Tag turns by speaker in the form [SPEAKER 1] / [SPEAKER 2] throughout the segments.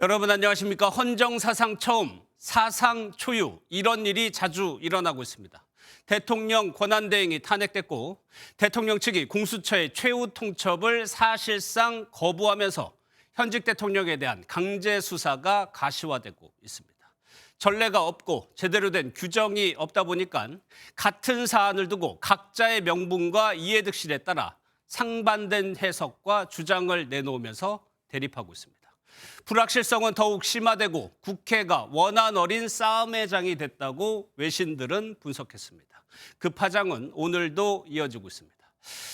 [SPEAKER 1] 여러분 안녕하십니까? 헌정사상 처음 사상 초유 이런 일이 자주 일어나고 있습니다. 대통령 권한대행이 탄핵됐고 대통령 측이 공수처의 최후 통첩을 사실상 거부하면서 현직 대통령에 대한 강제 수사가 가시화되고 있습니다. 전례가 없고 제대로 된 규정이 없다 보니까 같은 사안을 두고 각자의 명분과 이해득실에 따라 상반된 해석과 주장을 내놓으면서 대립하고 있습니다. 불확실성은 더욱 심화되고 국회가 원한 어린 싸움의 장이 됐다고 외신들은 분석했습니다. 그 파장은 오늘도 이어지고 있습니다.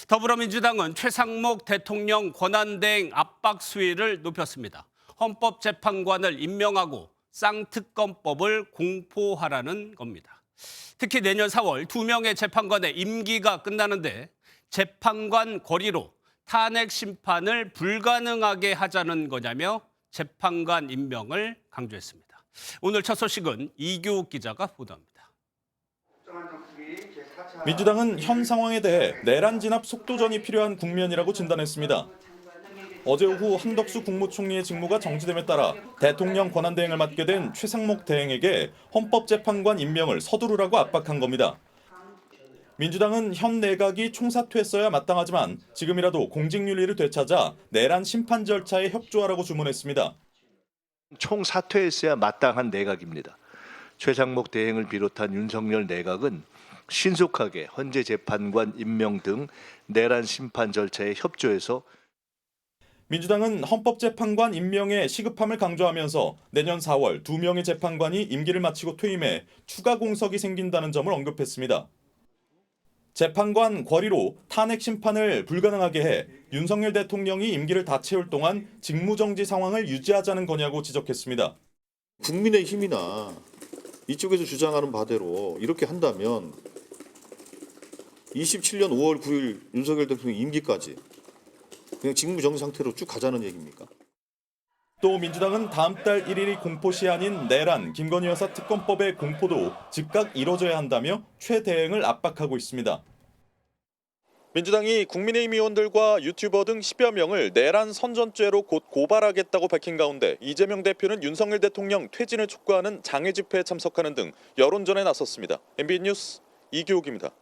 [SPEAKER 1] 더불어민주당은 최상목 대통령 권한대행 압박 수위를 높였습니다. 헌법재판관을 임명하고 쌍특검법을 공포하라는 겁니다. 특히 내년 4월 2명의 재판관의 임기가 끝나는데 재판관 거리로 탄핵 심판을 불가능하게 하자는 거냐며 재판관 임명을 강조했습니다. 오늘 첫 소식은 이규욱 기자가 보도합니다.
[SPEAKER 2] 민주당은 현 상황에 대해 내란 진압 속도전이 필요한 국면이라고 진단했습니다. 어제 오후 한덕수 국무총리의 직무가 정지됨에 따라 대통령 권한대행을 맡게 된 최상목 대행에게 헌법재판관 임명을 서두르라고 압박한 겁니다. 민주당은 현 내각이 총사퇴했어야 마땅하지만 지금이라도 공직윤리를 되찾아 내란 심판 절차에 협조하라고 주문했습니다.
[SPEAKER 3] 총사퇴했어야 마땅한 내각입니다. 최상목 대행을 비롯한 윤석열 내각은 신속하게 헌재 재판관 임명 등 내란 심판 절차에 협조해서
[SPEAKER 2] 민주당은 헌법재판관 임명의 시급함을 강조하면서 내년 4월 2명의 재판관이 임기를 마치고 퇴임해 추가 공석이 생긴다는 점을 언급했습니다. 재판관 권리로 탄핵 심판을 불가능하게 해 윤석열 대통령이 임기를 다 채울 동안 직무정지 상황을 유지하자는 거냐고 지적했습니다.
[SPEAKER 4] 국민의힘이나 이쪽에서 주장하는 바대로 이렇게 한다면 27년 5월 9일 윤석열 대통령 임기까지 그냥 직무정지 상태로 쭉 가자는 얘기입니까?
[SPEAKER 2] 또 민주당은 다음 달 1일이 공포시 아닌 내란 김건희 여사 특검법의 공포도 즉각 이뤄져야 한다며 최 대행을 압박하고 있습니다.
[SPEAKER 5] 민주당이 국민의힘 의원들과 유튜버 등 10여 명을 내란 선전죄로 곧 고발하겠다고 밝힌 가운데 이재명 대표는 윤석열 대통령 퇴진을 촉구하는 장외 집회에 참석하는 등 여론전에 나섰습니다. MBN 뉴스 이규욱입니다.